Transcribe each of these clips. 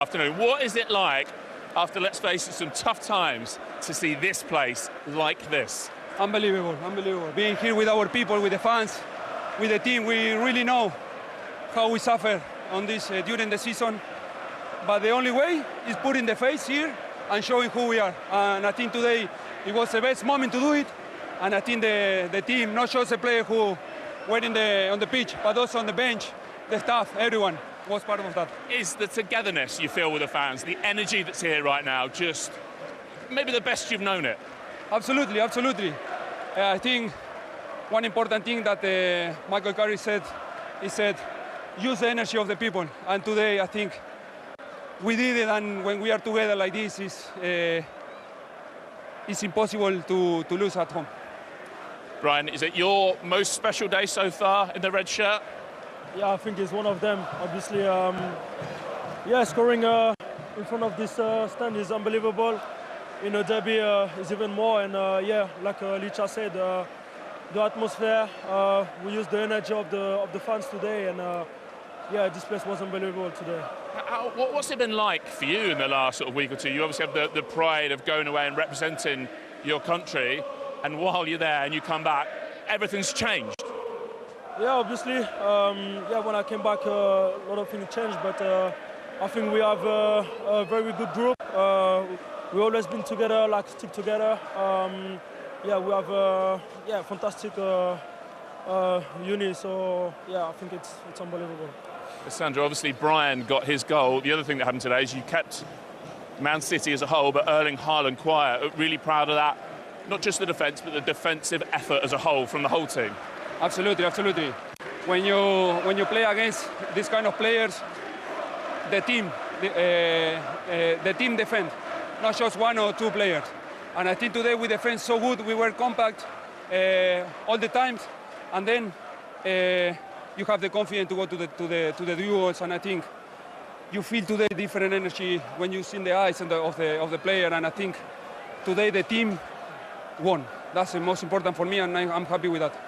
Afternoon. What is it like after, let's face it, some tough times to see this place like this? Unbelievable, unbelievable. Being here with our people, with the fans, with the team, we really know how we suffer on this during the season. But the only way is putting the face here and showing who we are. And I think today it was the best moment to do it. And I think the team, not just the players who were on the pitch, but also on the bench, the staff, everyone was part of that. Is the togetherness you feel with the fans, the energy that's here right now, just maybe the best you've known it? Absolutely, absolutely. I think one important thing that Michael Carrick said, he said, use the energy of the people. And today, I think we did it, and when we are together like this, it's impossible to lose at home. Bryan, is it your most special day so far in the red shirt? Yeah, I think it's one of them. Obviously, scoring in front of this stand is unbelievable. In a derby is even more. And like Licha said, the atmosphere, we used the energy of the fans today, and this place was unbelievable today. What's it been like for you in the last sort of week or two? You obviously have the pride of going away and representing your country, and while you're there and you come back, everything's changed. Yeah, obviously, when I came back, a lot of things changed, but I think we have a very good group. We've always been together, stick together. We have fantastic uni, so I think it's unbelievable. Lisandro, obviously Bryan got his goal. The other thing that happened today is you kept Man City as a whole, but Erling Haaland quiet. Really proud of that. Not just the defence, but the defensive effort as a whole from the whole team. Absolutely, absolutely. When you play against these kind of players, the team defend, not just one or two players. And I think today we defend so good. We were compact all the time, and then you have the confidence to go to the duels. And I think you feel today different energy when you see in the eyes of the player. And I think today the team won. That's the most important for me, and I'm happy with that.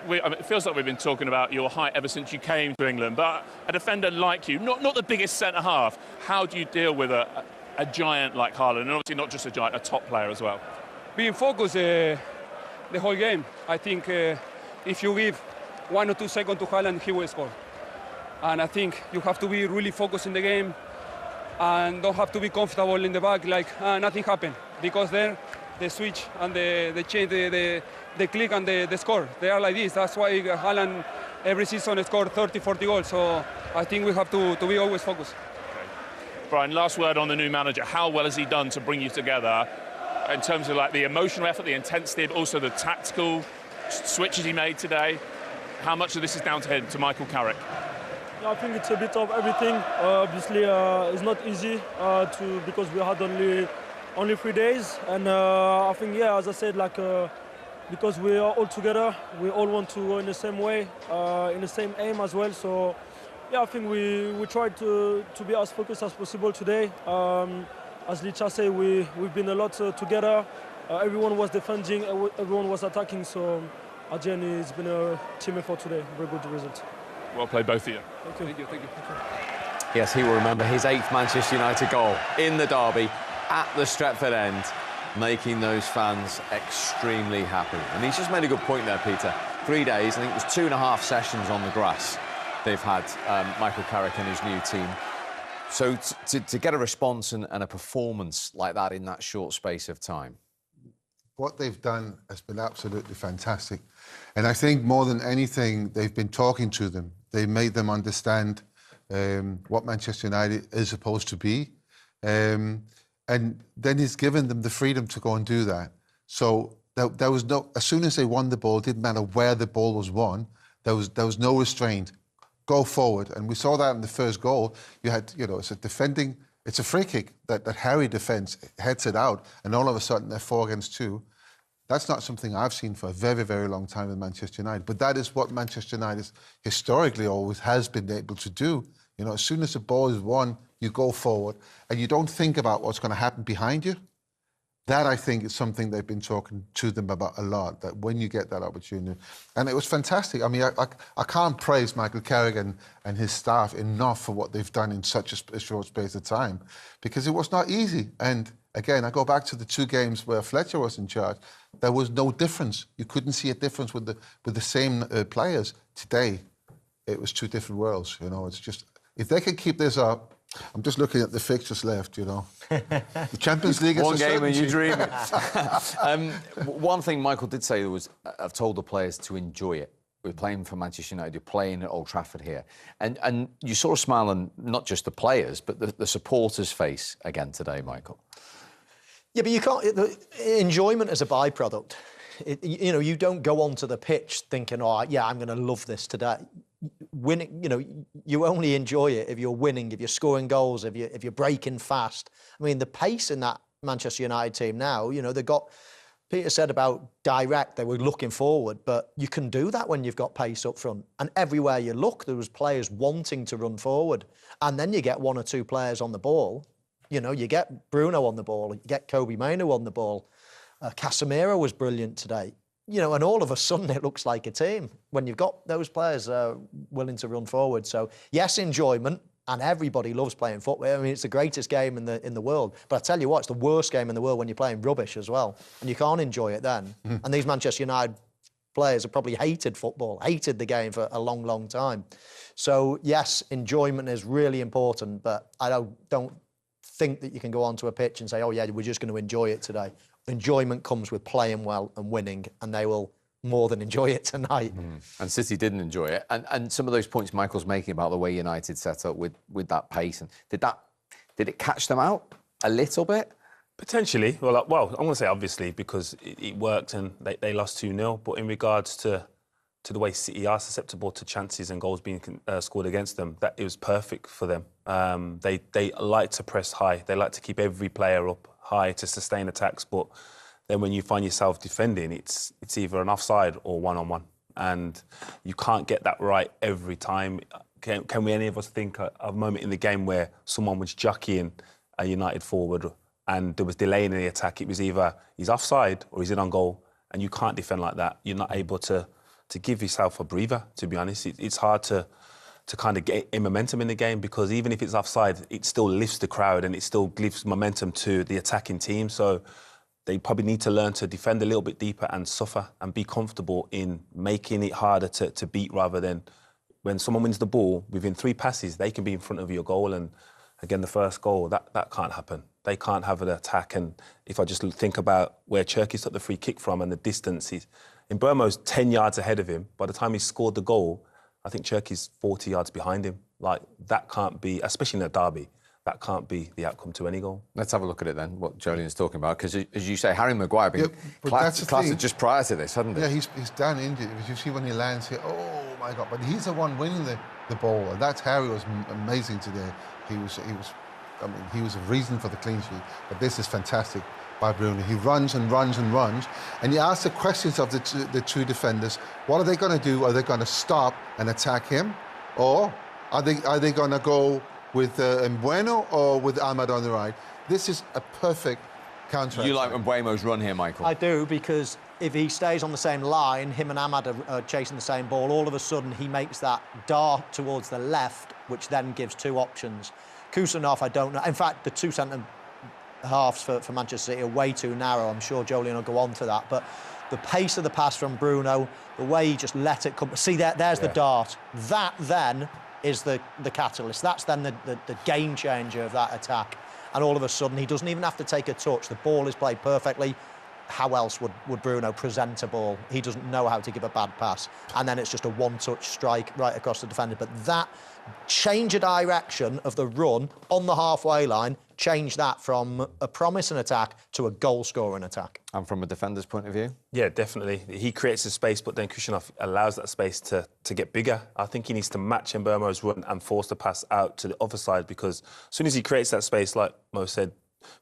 It feels like we've been talking about your height ever since you came to England, but a defender like you, not the biggest centre-half, how do you deal with a giant like Haaland, and obviously not just a giant, a top player as well? Being focused the whole game. I think if you give 1 or 2 seconds to Haaland, he will score. And I think you have to be really focused in the game and don't have to be comfortable in the back like nothing happened, because then the switch and the change, the click and the score, they are like this. That's why Haaland every season scored 30, 40 goals. So I think we have to be always focused. Okay. Bryan, last word on the new manager. How well has he done to bring you together in terms of like the emotional effort, the intensity, but also the tactical switches he made today? How much of this is down to him, to Michael Carrick? Yeah, I think it's a bit of everything. Obviously, it's not easy because we had only 3 days, and I think, as I said, because we are all together, we all want to go in the same way, in the same aim as well. So, I think we tried to be as focused as possible today. As Licha said, we've been a lot together. Everyone was defending, everyone was attacking. So, at the end, it's been a team effort today. Very good result. Well played, both of you. Thank you. Yes, he will remember his 8th Manchester United goal in the derby at the Stretford end, making those fans extremely happy. And he's just made a good point there, Peter. 3 days, I think it was 2.5 sessions on the grass they've had, Michael Carrick and his new team. So to get a response and a performance like that in that short space of time. What they've done has been absolutely fantastic. And I think more than anything, they've been talking to them. They made them understand what Manchester United is supposed to be. And then he's given them the freedom to go and do that. So there was no, as soon as they won the ball, it didn't matter where the ball was won, there was no restraint. Go forward. And we saw that in the first goal. You had, it's a free kick that Harry defends, heads it out, and all of a sudden they're 4 against 2. That's not something I've seen for a very, very long time in Manchester United. But that is what Manchester United historically always has been able to do. As soon as the ball is won, you go forward and you don't think about what's going to happen behind you. That, I think, is something they've been talking to them about a lot, that when you get that opportunity. And it was fantastic. I mean, I can't praise Michael Carrigan and his staff enough for what they've done in such a short space of time, because it was not easy. And again, I go back to the 2 games where Fletcher was in charge. There was no difference. You couldn't see a difference with the same players. Today, it was 2 different worlds. You know, it's just, if they can keep this up, I'm just looking at the fixtures left, you know. The Champions League is one a game and you certainty. dream it. One thing Michael did say was, I've told the players to enjoy it. We're playing for Manchester United, you're playing at Old Trafford here. And you saw a smile on not just the players, but the supporters' face again today, Michael. Yeah, but you can't... enjoyment is a byproduct. You know, you don't go onto the pitch thinking, oh, yeah, I'm going to love this today. Winning, you know, you only enjoy it if you're winning, if you're scoring goals, if you're breaking fast. I mean, the pace in that Manchester United team now, you know, they got... Peter said about direct, they were looking forward, but you can do that when you've got pace up front. And everywhere you look, there was players wanting to run forward. And then you get 1 or 2 players on the ball. You know, you get Bruno on the ball, you get Kobe Mainoo on the ball. Casemiro was brilliant today. You know, and all of a sudden it looks like a team when you've got those players willing to run forward. So, yes, enjoyment, and everybody loves playing football. I mean, it's the greatest game in the world. But I tell you what, it's the worst game in the world when you're playing rubbish as well. And you can't enjoy it then. And these Manchester United players have probably hated football, hated the game for a long, long time. So, yes, enjoyment is really important, but I don't think that you can go onto a pitch and say, oh, yeah, we're just going to enjoy it today. Enjoyment comes with playing well and winning, and they will more than enjoy it tonight. And City didn't enjoy it. And some of those points Michael's making about the way United set up with that pace, and did it catch them out a little bit? Potentially. Well, I'm going to say obviously because it worked and they lost 2-0. But in regards to the way City are susceptible to chances and goals being scored against them, that it was perfect for them. They like to press high. They like to keep every player up high to sustain attacks. But then when you find yourself defending, it's either an offside or one-on-one. And you can't get that right every time. Can we any of us think of a moment in the game where someone was jockeying a United forward and there was delay in the attack? It was either he's offside or he's in on goal, and you can't defend like that. You're not able to give yourself a breather, to be honest. It's hard to kind of get a momentum in the game, because even if it's offside, it still lifts the crowd and it still gives momentum to the attacking team. So they probably need to learn to defend a little bit deeper and suffer and be comfortable in making it harder to beat, rather than when someone wins the ball, within 3 passes, they can be in front of your goal. And again, the first goal, that can't happen. They can't have an attack. And if I just think about where Cherki's took the free kick from and the distance, Mbeumo's 10 yards ahead of him. By the time he scored the goal, I think Cherki's 40 yards behind him. Like, that can't be, especially in a derby, that can't be the outcome to any goal. Let's have a look at it then, what Joleon's talking about, because as you say, Harry Maguire being classed just prior to this, hadn't he? Yeah, he's down injured. You see when he lands here, oh my God! But he's the one winning the ball, and that's Harry was amazing today. He was a reason for the clean sheet. But this is fantastic by Bruno. He runs and runs and runs, and you ask the questions of the 2 defenders. What are they going to do? Are they going to stop and attack him, or are they going to go with Mbeumo or with Ahmad on the right? This is a perfect counter. You like Mbeumo's run here, Michael? I do, because if he stays on the same line, him and Ahmad are chasing the same ball, all of a sudden he makes that dart towards the left, which then gives 2 options. Kusanov, I don't know. In fact, the 2 centre halves for Manchester City are way too narrow. I'm sure Jolien will go on to that. But the pace of the pass from Bruno, the way he just let it come... See, there's the dart. That then is the catalyst. That's then the game changer of that attack. And all of a sudden, he doesn't even have to take a touch. The ball is played perfectly. How else would Bruno present a ball? He doesn't know how to give a bad pass. And then it's just a one-touch strike right across the defender. But that change of direction of the run on the halfway line, change that from a promising attack to a goal-scoring attack. And from a defender's point of view? Yeah, definitely. He creates the space, but then Kusanov allows that space to get bigger. I think he needs to match Mbeumo's run and force the pass out to the other side, because as soon as he creates that space, like Mo said,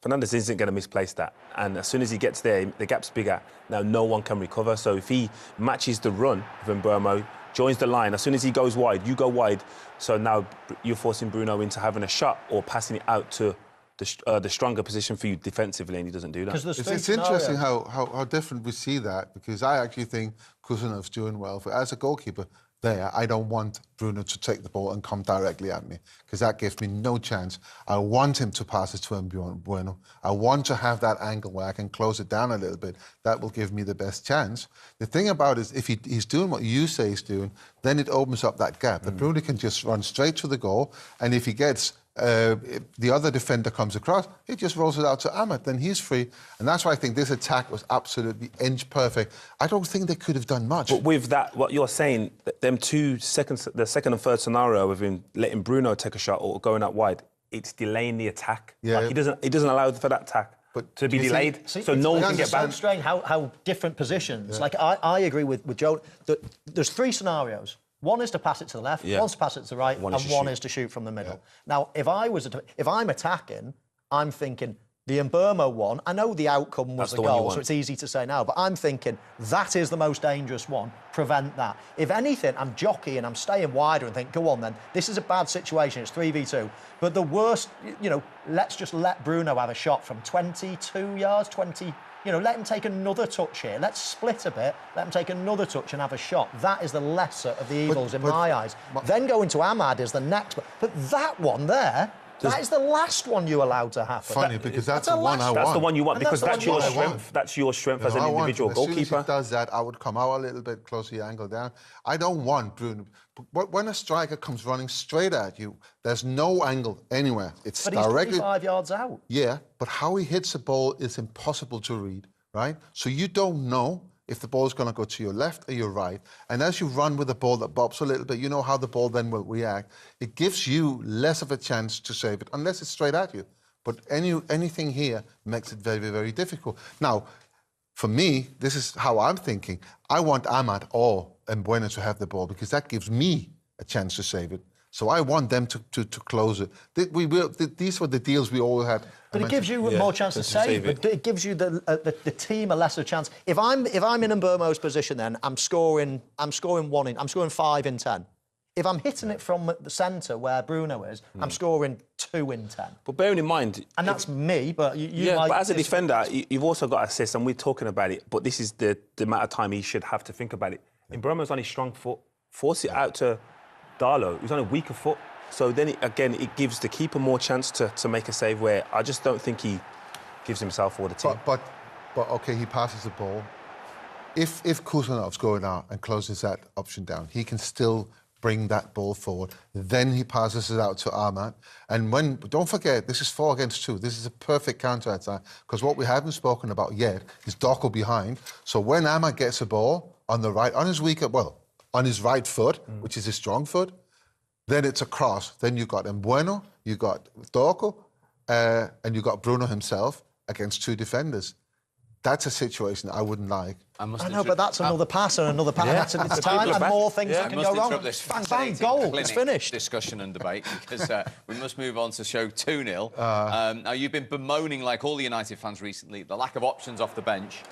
Fernandes isn't going to misplace that. And as soon as he gets there, the gap's bigger. Now no one can recover. So if he matches the run of Mbeumo, joins the line, as soon as he goes wide, you go wide. So now you're forcing Bruno into having a shot or passing it out to the stronger position for you defensively, and he doesn't do that. It's interesting how different we see that, because I actually think Kusanov's doing well. As a goalkeeper there, I don't want Bruno to take the ball and come directly at me, because that gives me no chance. I want him to pass it to Mbeumo. I want to have that angle where I can close it down a little bit. That will give me the best chance. The thing about it is, if he's doing what you say he's doing, then it opens up that gap. That Bruno can just run straight to the goal, and if he gets the other defender comes across, he just rolls it out to Ahmad, then he's free. And that's why I think this attack was absolutely inch perfect. I don't think they could have done much. But with that, what you're saying, them the second and third scenario of him letting Bruno take a shot or going out wide, it's delaying the attack. Yeah. Like he doesn't allow for that attack to be delayed, so no one can get back. It's so strange how different positions. Yeah. Like I agree with Joe that there's three scenarios. One is to pass it to the left, one's to pass it to the right, and one is to shoot from the middle. Yeah. Now, if I'm attacking, I'm thinking the Mbeumo one. I know the outcome was the goal, so it's easy to say now. But I'm thinking that is the most dangerous one. Prevent that. If anything, I'm jockeying, I'm staying wider and think, go on then. This is a bad situation. It's 3v2. But the worst, let's just let Bruno have a shot from 22 yards, 20. Let him take another touch here. Let's split a bit. Let him take another touch and have a shot. That is the lesser of the evils in my eyes. Then going to Ahmad is the next. But that one there, that is the last one you allowed to happen. Funny, because that's the one I want. That's the one you want, because that's your strength. That's your strength as an individual goalkeeper. As soon as he does that, I would come out a little bit closer, the angle down. I don't want Bruno. But when a striker comes running straight at you, there's no angle anywhere. It's directly. But he's 25 yards out. Yeah, but how he hits the ball is impossible to read, right? So you don't know if the ball's going to go to your left or your right. And as you run with a ball that bobs a little bit, you know how the ball then will react. It gives you less of a chance to save it, unless it's straight at you. But anything here makes it very, very difficult. Now, for me, this is how I'm thinking. I want Ahmad or Mbeumo to have the ball, because that gives me a chance to save it. So I want them to close it. These were the deals we all had. But it gives you more chance to save it. But it gives you the team a lesser chance. If I'm in Mbeumo's position, then I'm scoring 5 in 10. If I'm hitting it from the centre where Bruno is, I'm scoring 2 in 10. But bearing in mind, and that's me. But but as a defender, you've also got assists, and we're talking about it. But this is the amount of time he should have to think about it. Mbeumo's on his strong foot. Force it out to Darlow, who's on a weaker foot. So then, it gives the keeper more chance to make a save, where I just don't think he gives himself or the team. But OK, he passes the ball. If Kusanov's going out and closes that option down, he can still bring that ball forward. Then he passes it out to Ahmad. And don't forget, this is 4 against 2. This is a perfect counter-attack, because what we haven't spoken about yet is Dorgu behind. So when Ahmad gets a ball on the right, on his right foot, which is his strong foot, then it's a cross. Then you've got Mbeumo, you've got Dorgu, and you've got Bruno himself against 2 defenders. That's a situation I wouldn't like. I know, but that's another pass and another pass. Yeah. It's time and more things that can go wrong. Bang, bang, goal, it's finished. Discussion and debate, because we must move on to show 2-0. Now, you've been bemoaning, like all the United fans recently, the lack of options off the bench.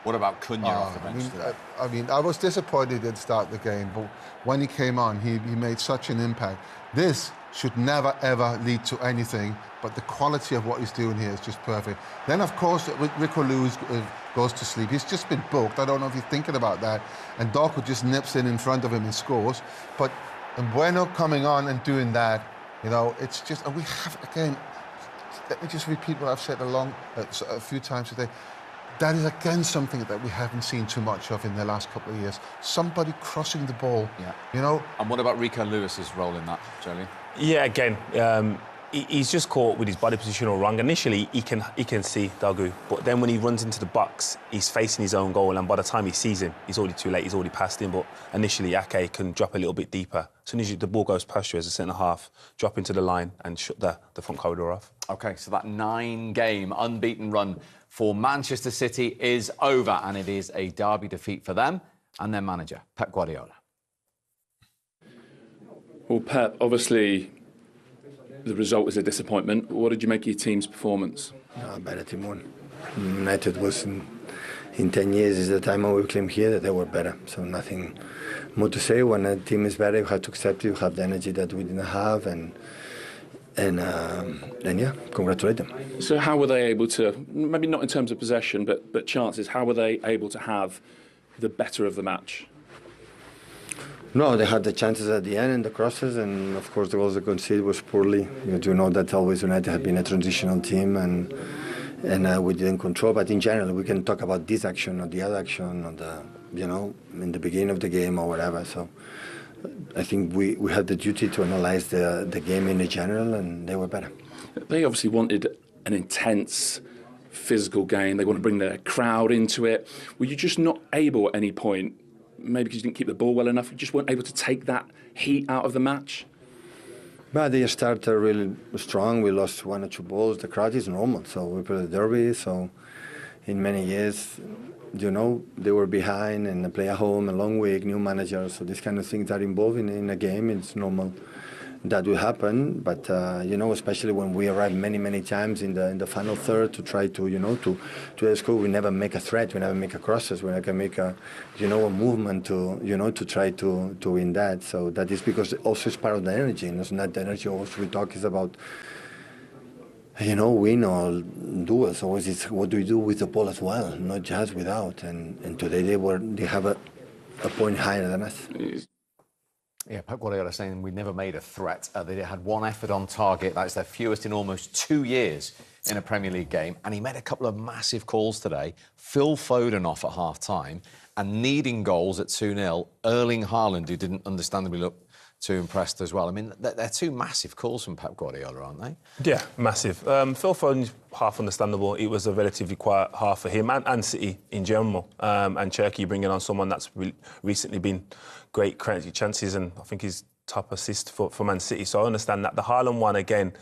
What about Cunha off the bench? I was disappointed he didn't start the game, but when he came on, he made such an impact. This should never, ever lead to anything, but the quality of what he's doing here is just perfect. Then, of course, Rico Lewis goes to sleep. He's just been booked. I don't know if you're thinking about that. And Dorgu just nips in front of him and scores. But Mbeumo coming on and doing that, it's just... And we have, again, let me just repeat what I've said a few times today. That is, again, something that we haven't seen too much of in the last couple of years. Somebody crossing the ball, And what about Rico Lewis's role in that, Jolie? Yeah, again, he's just caught with his body position all wrong. Initially, he can see Dorgu, but then when he runs into the box, he's facing his own goal, and by the time he sees him, he's already too late, he's already past him. But initially, Ake can drop a little bit deeper. As soon as the ball goes past you as a centre-half, drop into the line and shut the front corridor off. OK, so that 9-game unbeaten run for Manchester City is over, and it is a derby defeat for them and their manager, Pep Guardiola. Well, Pep, obviously the result was a disappointment. What did you make of your team's performance? Better team won. United was in 10 years is the time we came here that they were better. So nothing more to say. When a team is better, you have to accept it. You have the energy that we didn't have, and and yeah, congratulate them. So how were they able to, maybe not in terms of possession, but chances, how were they able to have the better of the match? No, they had the chances at the end and the crosses, and of course the goals they conceded was poorly. You know that always United have been a transitional team, and we didn't control. But in general, we can talk about this action or the other action, or the, you know, in the beginning of the game or whatever. So I think we had the duty to analyze the game in general, and they were better. They obviously wanted an intense physical game. They want to bring their crowd into it. Were you just not able at any point, maybe because you didn't keep the ball well enough, you just weren't able to take that heat out of the match? But they started really strong. We lost 1 or 2 balls. The crowd is normal, so we played a derby. So in many years, you know, they were behind and they play at home, a long week, new manager. So these kind of things are involved in a game. It's normal that will happen. But you know, especially when we arrive many times in the final third to try to, you know, to score, we never make a threat. We never make a crosses. We never make a, you know, a movement to, you know, to try to win that. So that is because also it's part of the energy. And it's not the energy. Also we talk is about, you know, win or do it. So it's what do we do with the ball as well, not just without. And today they have a point higher than us. Yeah, Pep Guardiola saying we never made a threat. They had 1 effort on target. That's their fewest in almost 2 years in a Premier League game. And he made a couple of massive calls today. Phil Foden off at half-time and needing goals at 2-0. Erling Haaland, who didn't understandably look too impressed as well. I mean, they're 2 massive calls from Pep Guardiola, aren't they? Yeah, massive. Phil Foden's half understandable. It was a relatively quiet half for him and City in general. And Cherky bringing on someone that's recently been great creating chances, and I think he's top assist for Man City. So I understand that. The Haaland one, again,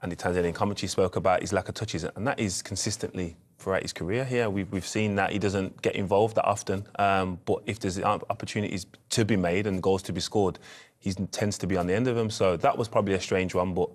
and the Tanzanian commentary spoke about his lack of touches, and that is consistently throughout his career here. We've seen that he doesn't get involved that often, but if there's opportunities to be made and goals to be scored, he tends to be on the end of them. So that was probably a strange one, but